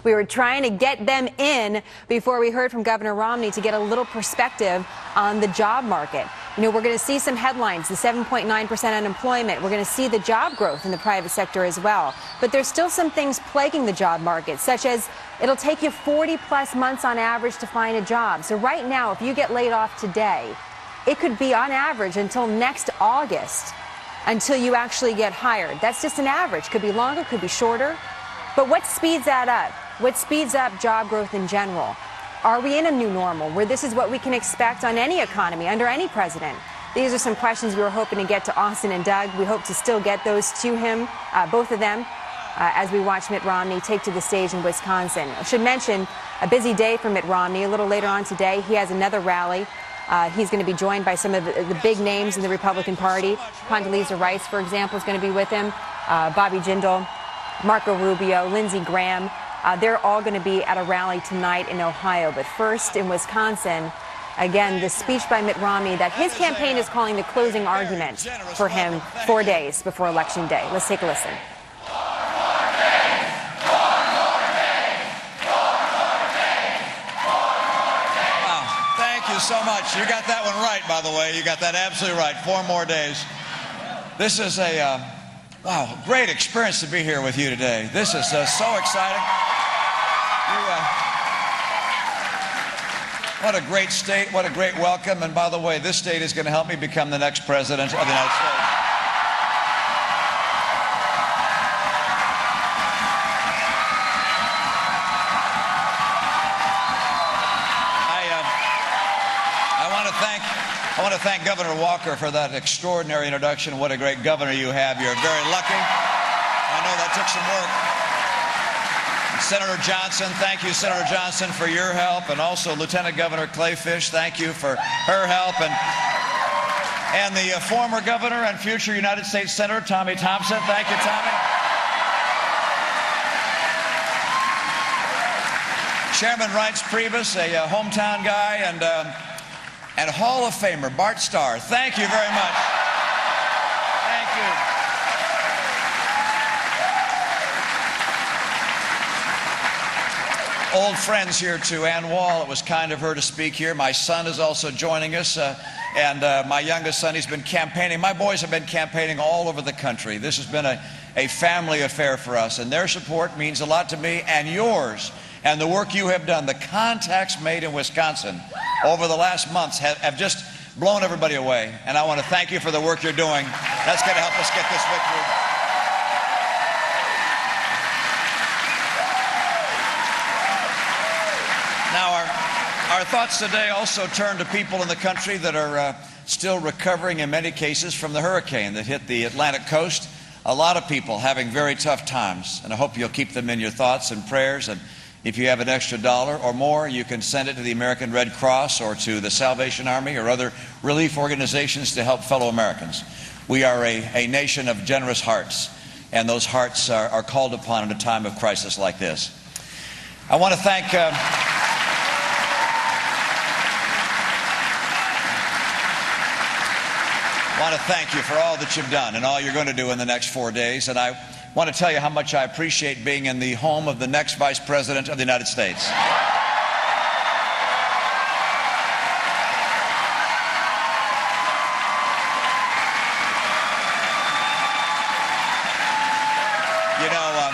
We were trying to get them in before we heard from Governor Romney to get a little perspective on the job market. You know, we're going to see some headlines, the 7.9% unemployment. We're going to see the job growth in the private sector as well. But there's still some things plaguing the job market, such as it'll take you 40-plus months on average to find a job. So right now, if you get laid off today, it could be on average until next August until you actually get hired. That's just an average. Could be longer, could be shorter. But what speeds that up? What speeds up job growth in general? Are we in a new normal where this is what we can expect on any economy, under any president? These are some questions we were hoping to get to Austin and Doug. We hope to still get those to him, both of them, as we watch Mitt Romney take to the stage in Wisconsin. I should mention a busy day for Mitt Romney. A little later on today, he has another rally. He's going to be joined by some of the big names in the Republican Party. Condoleezza Rice, for example, is going to be with him. Bobby Jindal, Marco Rubio, Lindsey Graham. They're all going to be at a rally tonight in Ohio. But first, in Wisconsin, again, the speech by Mitt Romney that his campaign is calling the closing argument for him 4 days before Election Day. Let's take a listen. So much. You got that one right, by the way. You got that absolutely right. 4 more days. This is a, wow, great experience to be here with you today. This is so exciting. What a great state. What a great welcome. And by the way, this state is going to help me become the next president of the United States. I want to thank Governor Walker for that extraordinary introduction. What a great governor you have. You're very lucky. I know that took some work. Senator Johnson, thank you, Senator Johnson, for your help. And also Lieutenant Governor Clayfish, thank you for her help. And the former governor and future United States Senator Tommy Thompson. Thank you, Tommy. Chairman Reince Priebus, a hometown guy, and Hall of Famer Bart Starr. Thank you very much. Thank you. Old friends here too. Ann Wall, it was kind of her to speak here. My son is also joining us, and my youngest son, he's been campaigning. My boys have been campaigning all over the country. This has been a family affair for us, and their support means a lot to me, and yours, and the work you have done, the contacts made in Wisconsin over the last months have just blown everybody away. And I want to thank you for the work you're doing. That's going to help us get this victory. Now, our thoughts today also turn to people in the country that are still recovering in many cases from the hurricane that hit the Atlantic coast. A lot of people having very tough times. And I hope you'll keep them in your thoughts and prayers. And if you have an extra $1 or more, you can send it to the American Red Cross or to the Salvation Army or other relief organizations to help fellow Americans. We are a nation of generous hearts, and those hearts are called upon in a time of crisis like this. I want to thank you for all that you've done and all you're going to do in the next 4 days. And I want to tell you how much I appreciate being in the home of the next Vice President of the United States. You know,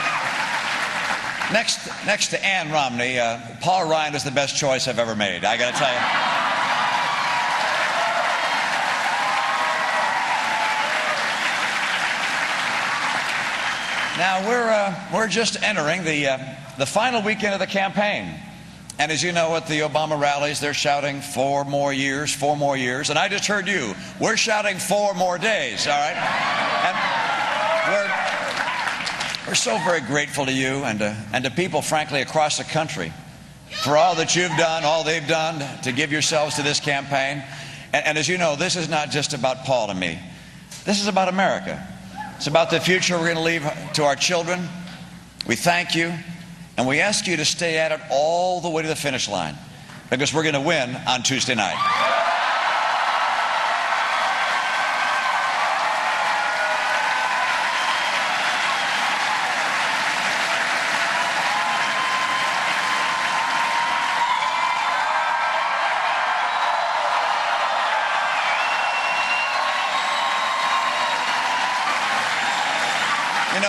next to Ann Romney, Paul Ryan is the best choice I've ever made. I got to tell you. Now, we're just entering the final weekend of the campaign. And as you know, at the Obama rallies, they're shouting 4 more years, 4 more years. And I just heard you. We're shouting 4 more days, all right? And we're so very grateful to you and to people, frankly, across the country for all that you've done, all they've done to give yourselves to this campaign. And as you know, this is not just about Paul and me. This is about America. It's about the future we're going to leave to our children. We thank you, and we ask you to stay at it all the way to the finish line, because we're going to win on Tuesday night.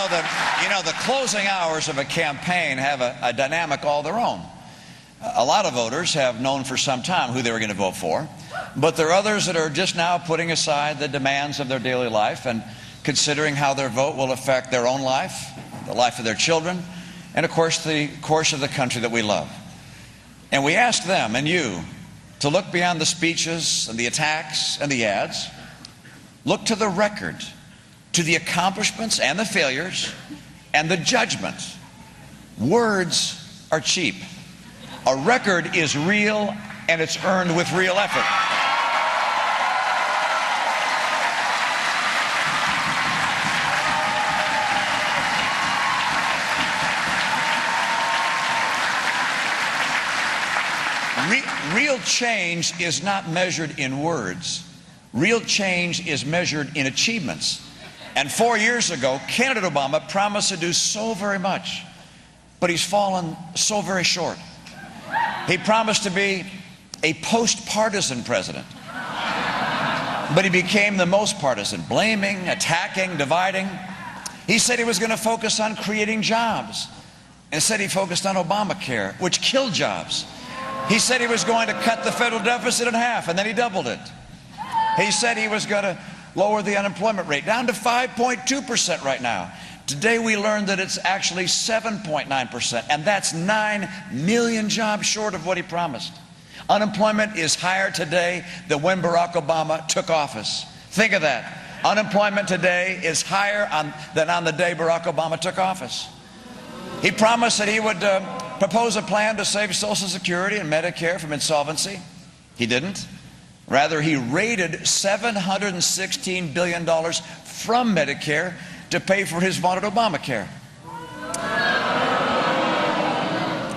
the closing hours of a campaign have a dynamic all their own. A lot of voters have known for some time who they were going to vote for, but there are others that are just now putting aside the demands of their daily life and considering how their vote will affect their own life, the life of their children, and of course the course of the country that we love. And we asked them and you to look beyond the speeches and the attacks and the ads. Look to the record, to the accomplishments and the failures and the judgment. Words are cheap. A record is real, and it's earned with real effort. Real change is not measured in words. Real change is measured in achievements. And 4 years ago, candidate Obama promised to do so very much, but he's fallen so very short. He promised to be a post-partisan president, but he became the most partisan, blaming, attacking, dividing. He said he was going to focus on creating jobs. Instead, he focused on Obamacare, which killed jobs. He said he was going to cut the federal deficit in half, and then he doubled it. He said he was going to lower the unemployment rate down to 5.2% right now. Today we learned that it's actually 7.9%, and that's 9 million jobs short of what he promised. Unemployment is higher today than when Barack Obama took office. Think of that. Unemployment today is higher than on the day Barack Obama took office. He promised that he would propose a plan to save Social Security and Medicare from insolvency. He didn't. Rather, he raided $716 billion from Medicare to pay for his vaunted Obamacare.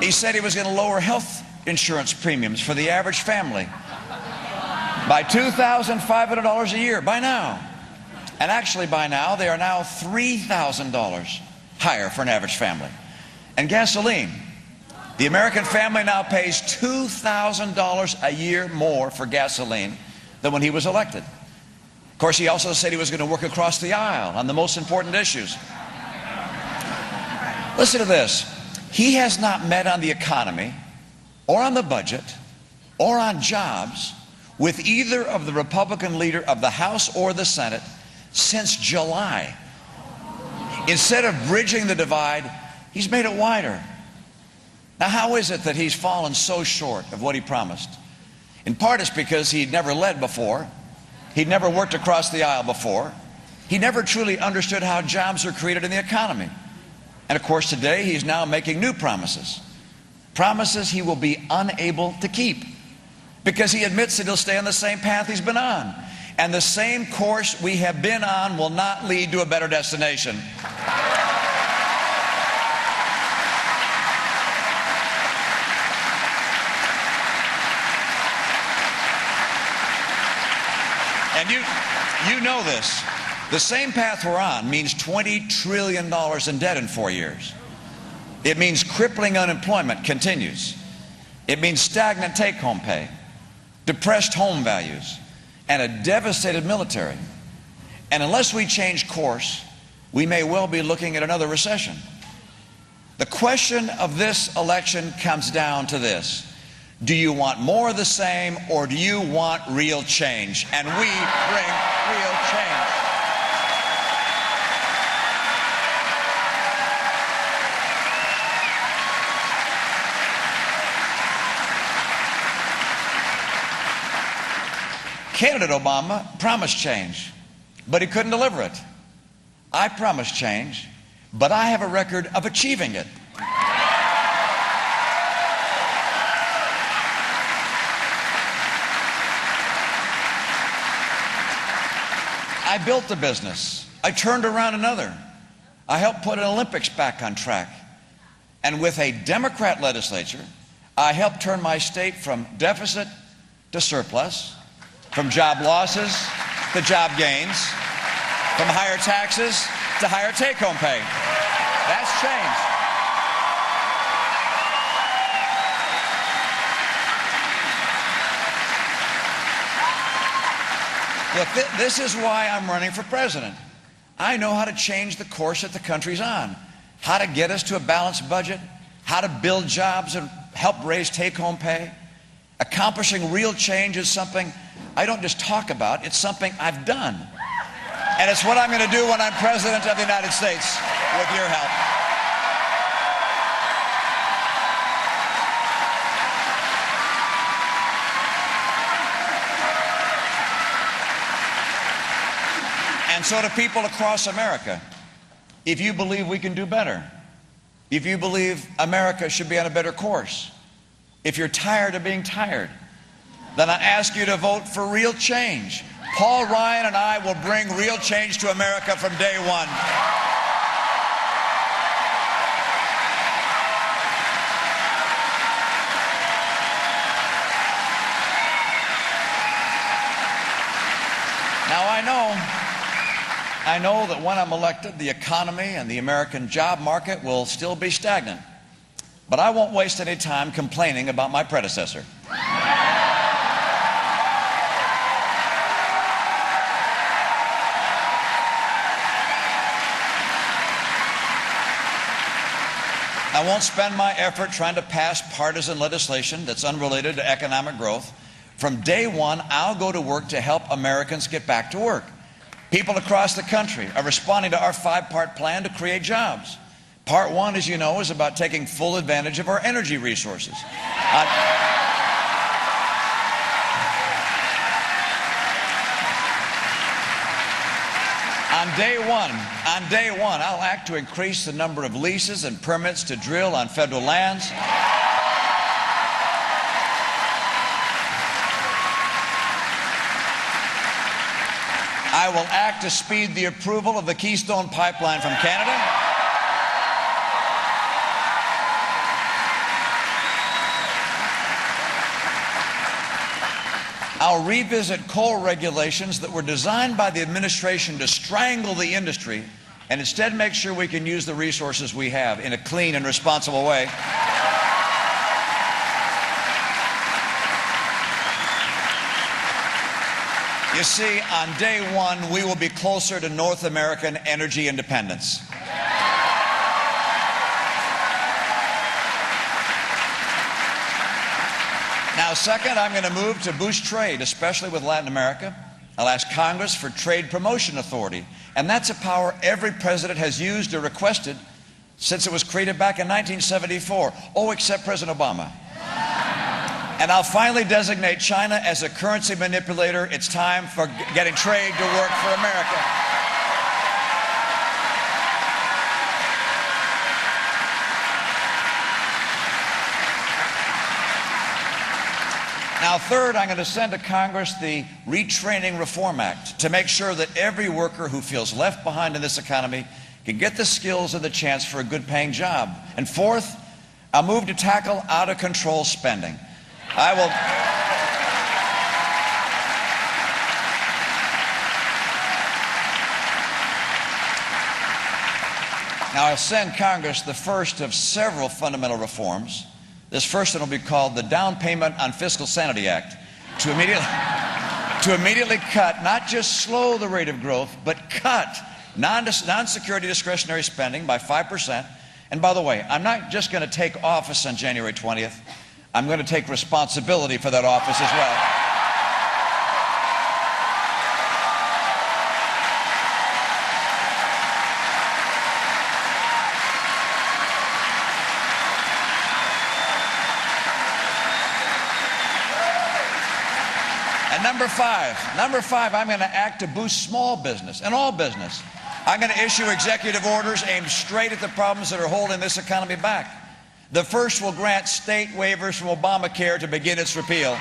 He said he was going to lower health insurance premiums for the average family by $2,500 a year by now. And actually by now, they are now $3,000 higher for an average family. And gasoline, the American family now pays $2,000 a year more for gasoline than when he was elected. Of course, he also said he was going to work across the aisle on the most important issues. Listen to this. He has not met on the economy or on the budget or on jobs with either of the Republican leader of the House or the Senate since July. Instead of bridging the divide, he's made it wider. Now, how is it that he's fallen so short of what he promised? In part, it's because he'd never led before. He'd never worked across the aisle before. He never truly understood how jobs are created in the economy. And of course, today he's now making new promises. Promises he will be unable to keep because he admits that he'll stay on the same path he's been on. And the same course we have been on will not lead to a better destination. And you know this. The same path we're on means $20 trillion in debt in 4 years. It means crippling unemployment continues. It means stagnant take-home pay, depressed home values, and a devastated military. And unless we change course, we may well be looking at another recession. The question of this election comes down to this. Do you want more of the same, or do you want real change? And we bring real change. Candidate Obama promised change, but he couldn't deliver it. I promised change, but I have a record of achieving it. I built a business. I turned around another. I helped put an Olympics back on track. And with a Democrat legislature, I helped turn my state from deficit to surplus, from job losses to job gains, from higher taxes to higher take-home pay. That's change. Look, this is why I'm running for president. I know how to change the course that the country's on, how to get us to a balanced budget, how to build jobs and help raise take-home pay. Accomplishing real change is something I don't just talk about, it's something I've done. And it's what I'm going to do when I'm President of the United States, with your help. And so to people across America, if you believe we can do better, if you believe America should be on a better course, if you're tired of being tired, then I ask you to vote for real change. Paul Ryan and I will bring real change to America from day one. Now I know that when I'm elected, the economy and the American job market will still be stagnant. But I won't waste any time complaining about my predecessor. I won't spend my effort trying to pass partisan legislation that's unrelated to economic growth. From day one, I'll go to work to help Americans get back to work. People across the country are responding to our five-part plan to create jobs. Part one, as you know, is about taking full advantage of our energy resources. On day one, I'll act to increase the number of leases and permits to drill on federal lands. I will act to speed the approval of the Keystone Pipeline from Canada. I'll revisit coal regulations that were designed by the administration to strangle the industry and instead make sure we can use the resources we have in a clean and responsible way. You see, on day one, we will be closer to North American energy independence. Now, second, I'm going to move to boost trade, especially with Latin America. I'll ask Congress for trade promotion authority, and that's a power every president has used or requested since it was created back in 1974. Oh, except President Obama. And I'll finally designate China as a currency manipulator. It's time for getting trade to work for America. Now, third, I'm going to send to Congress the Retraining Reform Act to make sure that every worker who feels left behind in this economy can get the skills and the chance for a good-paying job. And fourth, I'll move to tackle out-of-control spending. Now, I'll send Congress the first of several fundamental reforms. This first one will be called the Down Payment on Fiscal Sanity Act, to immediately cut, not just slow the rate of growth, but cut non-security discretionary spending by 5%. And by the way, I'm not just going to take office on January 20th. I'm going to take responsibility for that office as well. And number five, I'm going to act to boost small business and all business. I'm going to issue executive orders aimed straight at the problems that are holding this economy back. The first will grant state waivers from Obamacare to begin its repeal.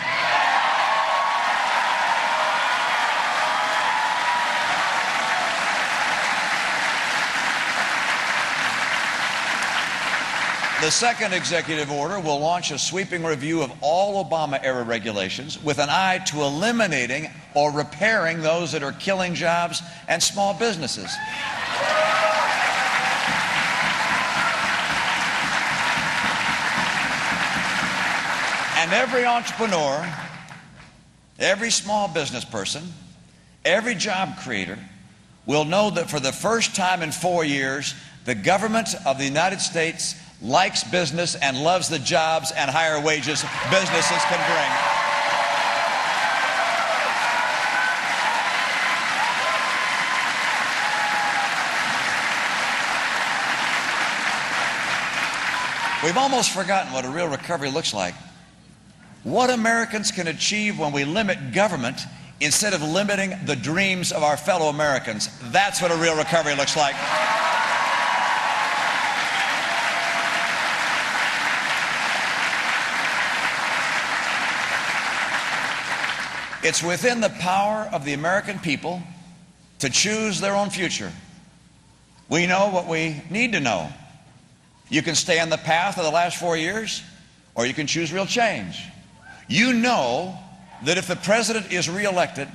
The second executive order will launch a sweeping review of all Obama-era regulations with an eye to eliminating or repairing those that are killing jobs and small businesses. And every entrepreneur, every small business person, every job creator will know that for the first time in 4 years, the government of the United States likes business and loves the jobs and higher wages businesses can bring. We've almost forgotten what a real recovery looks like. What Americans can achieve when we limit government instead of limiting the dreams of our fellow Americans. That's what a real recovery looks like. It's within the power of the American people to choose their own future. We know what we need to know. You can stay on the path of the last 4 years, or you can choose real change. You know that if the president is reelected,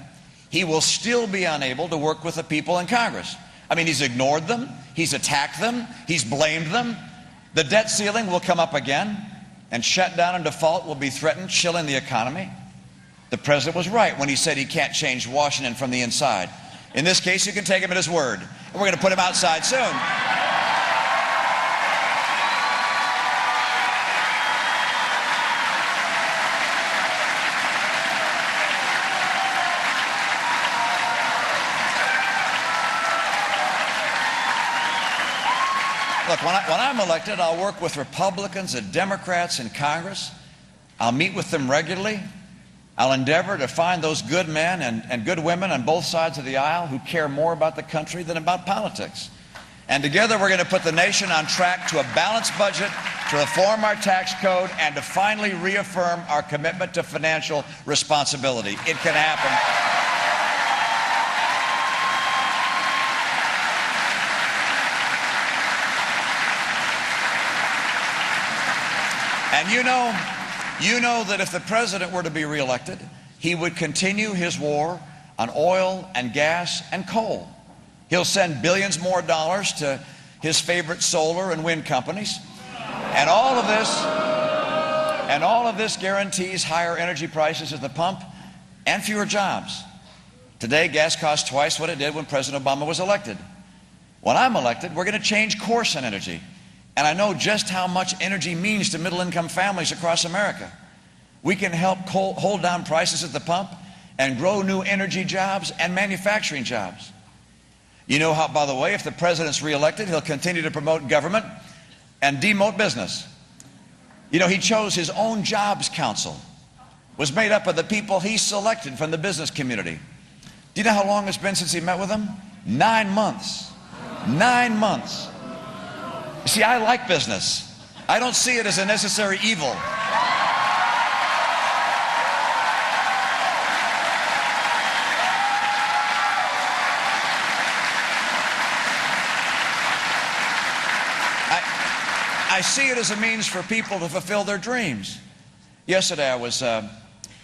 he will still be unable to work with the people in Congress. I mean, he's ignored them, he's attacked them, he's blamed them. The debt ceiling will come up again, and shutdown and default will be threatened, chilling the economy. The president was right when he said he can't change Washington from the inside. In this case, you can take him at his word. And we're going to put him outside soon. Look, when I'm elected, I'll work with Republicans and Democrats in Congress. I'll meet with them regularly. I'll endeavor to find those good men and good women on both sides of the aisle who care more about the country than about politics. And together we're going to put the nation on track to a balanced budget, to reform our tax code, and to finally reaffirm our commitment to financial responsibility. It can happen. And you know that if the president were to be reelected, he would continue his war on oil and gas and coal. He'll send billions more dollars to his favorite solar and wind companies. And all of this guarantees higher energy prices at the pump and fewer jobs. Today, gas costs twice what it did when President Obama was elected. When I'm elected, we're going to change course on energy. And I know just how much energy means to middle-income families across America. We can help hold down prices at the pump and grow new energy jobs and manufacturing jobs. You know how, by the way, if the president's reelected, he'll continue to promote government and demote business. You know, he chose his own jobs council. It was made up of the people he selected from the business community. Do you know how long it's been since he met with them? 9 months. 9 months. You see, I like business. I don't see it as a necessary evil. I see it as a means for people to fulfill their dreams. Yesterday I was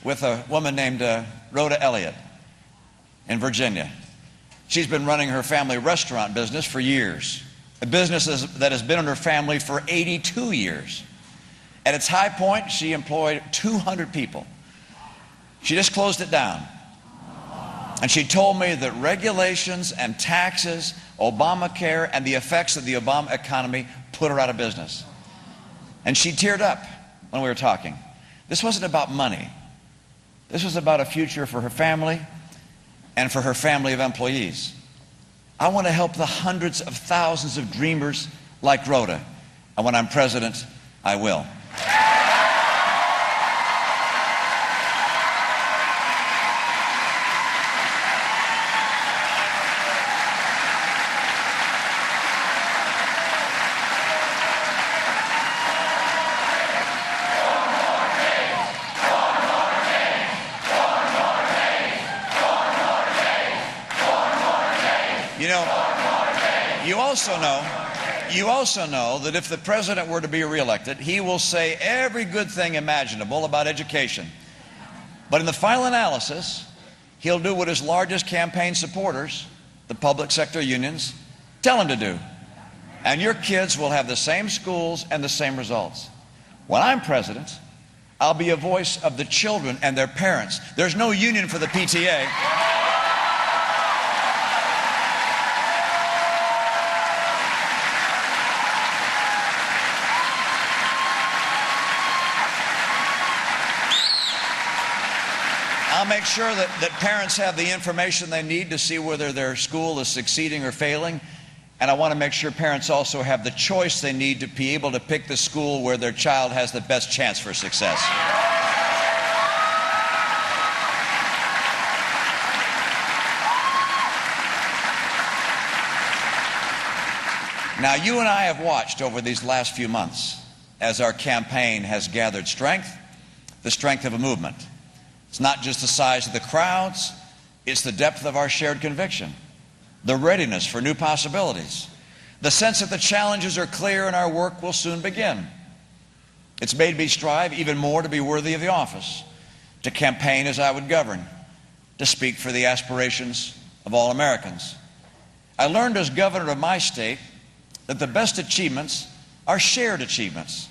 with a woman named Rhoda Elliott in Virginia. She's been running her family restaurant business for years. A business that has been in her family for 82 years. At its high point, she employed 200 people. She just closed it down. And she told me that regulations and taxes, Obamacare, and the effects of the Obama economy put her out of business. And she teared up when we were talking. This wasn't about money. This was about a future for her family and for her family of employees. I want to help the hundreds of thousands of dreamers like Rhoda. And when I'm president, I will. You also know that if the president were to be reelected, he will say every good thing imaginable about education. But in the final analysis, he'll do what his largest campaign supporters, the public sector unions, tell him to do. And your kids will have the same schools and the same results. When I'm president, I'll be a voice of the children and their parents. There's no union for the PTA. I'll make sure that parents have the information they need to see whether their school is succeeding or failing. And I want to make sure parents also have the choice they need to be able to pick the school where their child has the best chance for success. Now, you and I have watched over these last few months as our campaign has gathered strength, the strength of a movement. It's not just the size of the crowds, it's the depth of our shared conviction, the readiness for new possibilities, the sense that the challenges are clear and our work will soon begin. It's made me strive even more to be worthy of the office, to campaign as I would govern, to speak for the aspirations of all Americans. I learned as governor of my state that the best achievements are shared achievements.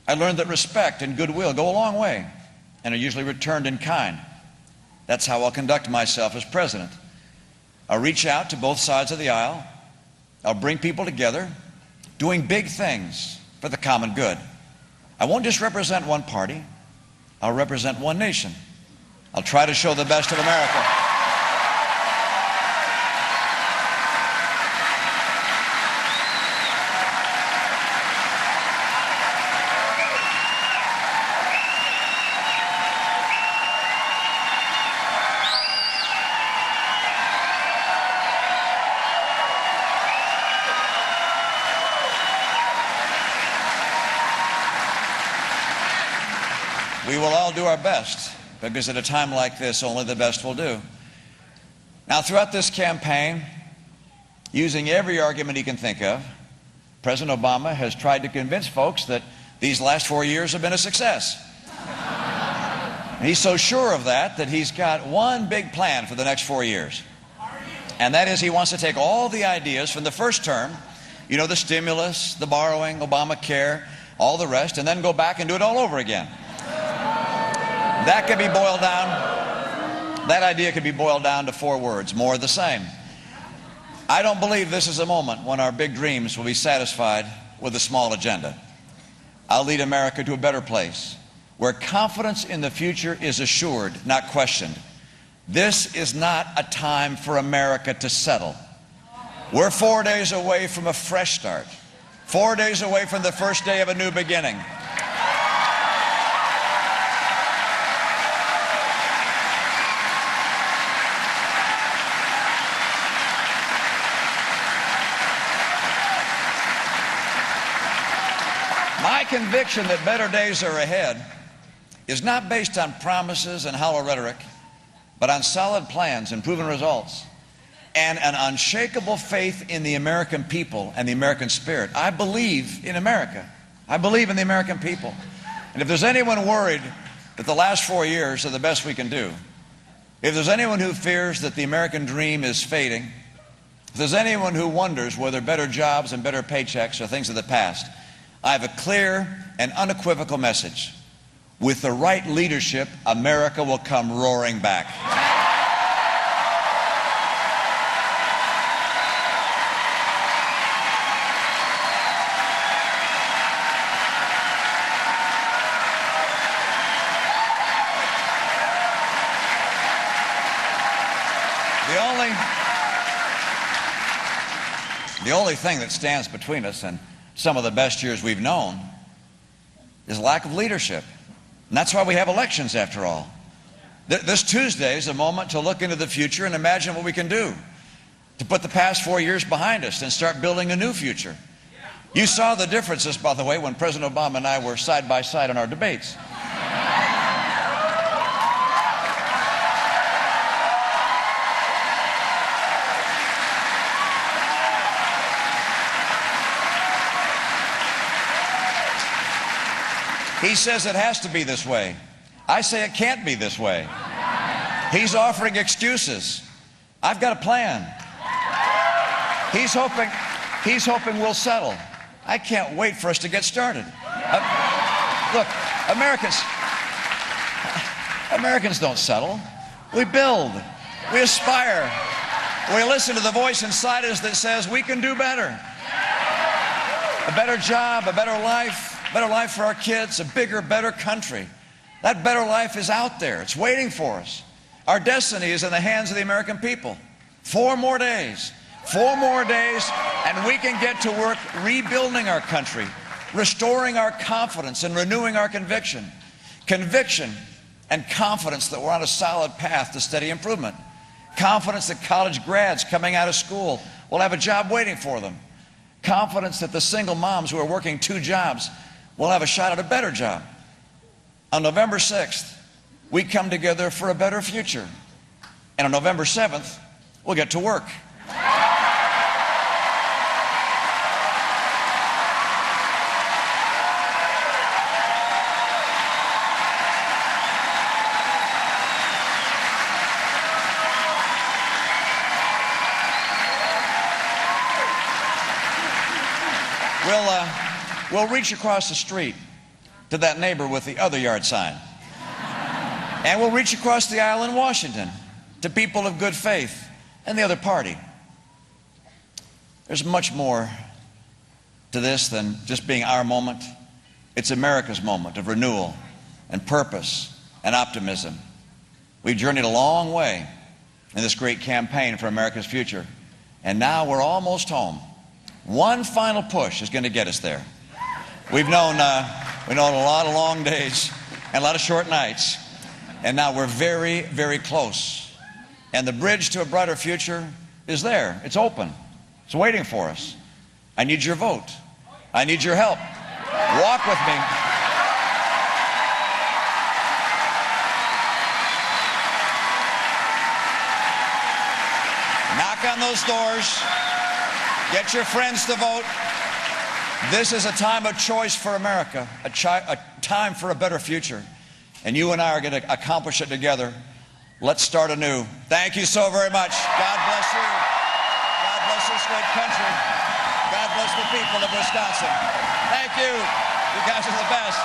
I learned that respect and goodwill go a long way and are usually returned in kind. That's how I'll conduct myself as president. I'll reach out to both sides of the aisle. I'll bring people together, doing big things for the common good. I won't just represent one party. I'll represent one nation. I'll try to show the best of America. We will all do our best, because at a time like this, only the best will do. Now, throughout this campaign, using every argument he can think of, President Obama has tried to convince folks that these last 4 years have been a success. He's so sure of that he's got one big plan for the next 4 years. And that is, he wants to take all the ideas from the first term, you know, the stimulus, the borrowing, Obamacare, all the rest, and then go back and do it all over again. That could be boiled down, that idea could be boiled down to 4 words: more of the same. I don't believe this is a moment when our big dreams will be satisfied with a small agenda. I'll lead America to a better place, where confidence in the future is assured, not questioned. This is not a time for America to settle. We're 4 days away from a fresh start, 4 days away from the first day of a new beginning. My conviction that better days are ahead is not based on promises and hollow rhetoric, but on solid plans and proven results, and an unshakable faith in the American people and the American spirit. I believe in America. I believe in the American people. And if there's anyone worried that the last 4 years are the best we can do, if there's anyone who fears that the American dream is fading, if there's anyone who wonders whether better jobs and better paychecks are things of the past, I have a clear and unequivocal message. With the right leadership, America will come roaring back. The only thing that stands between us and some of the best years we've known is lack of leadership. And that's why we have elections, after all. This Tuesday is a moment to look into the future and imagine what we can do to put the past 4 years behind us and start building a new future. You saw the differences, by the way, when President Obama and I were side by side in our debates. He says it has to be this way. I say it can't be this way. He's offering excuses. I've got a plan. He's hoping we'll settle. I can't wait for us to get started. Look, Americans don't settle. We build. We aspire. We listen to the voice inside us that says we can do better. A better job, a better life for our kids, a bigger, better country. That better life is out there. It's waiting for us. Our destiny is in the hands of the American people. 4 more days. 4 more days, and we can get to work rebuilding our country, restoring our confidence and renewing our conviction. Conviction and confidence that we're on a solid path to steady improvement. Confidence that college grads coming out of school will have a job waiting for them. Confidence that the single moms who are working 2 jobs will have a shot at a better job. On November 6th, we come together for a better future. And on November 7th, we'll get to work. We'll reach across the street to that neighbor with the other yard sign. And we'll reach across the aisle in Washington to people of good faith and the other party. There's much more to this than just being our moment. It's America's moment of renewal and purpose and optimism. We've journeyed a long way in this great campaign for America's future. And now we're almost home. One final push is going to get us there. We've known a lot of long days and a lot of short nights, and now we're very, very close. And the bridge to a brighter future is there. It's open. It's waiting for us. I need your vote. I need your help. Walk with me. Knock on those doors. Get your friends to vote. This is a time of choice for America, a time for a better future. And you and I are going to accomplish it together. Let's start anew. Thank you so very much. God bless you. God bless this great country. God bless the people of Wisconsin. Thank you. You guys are the best.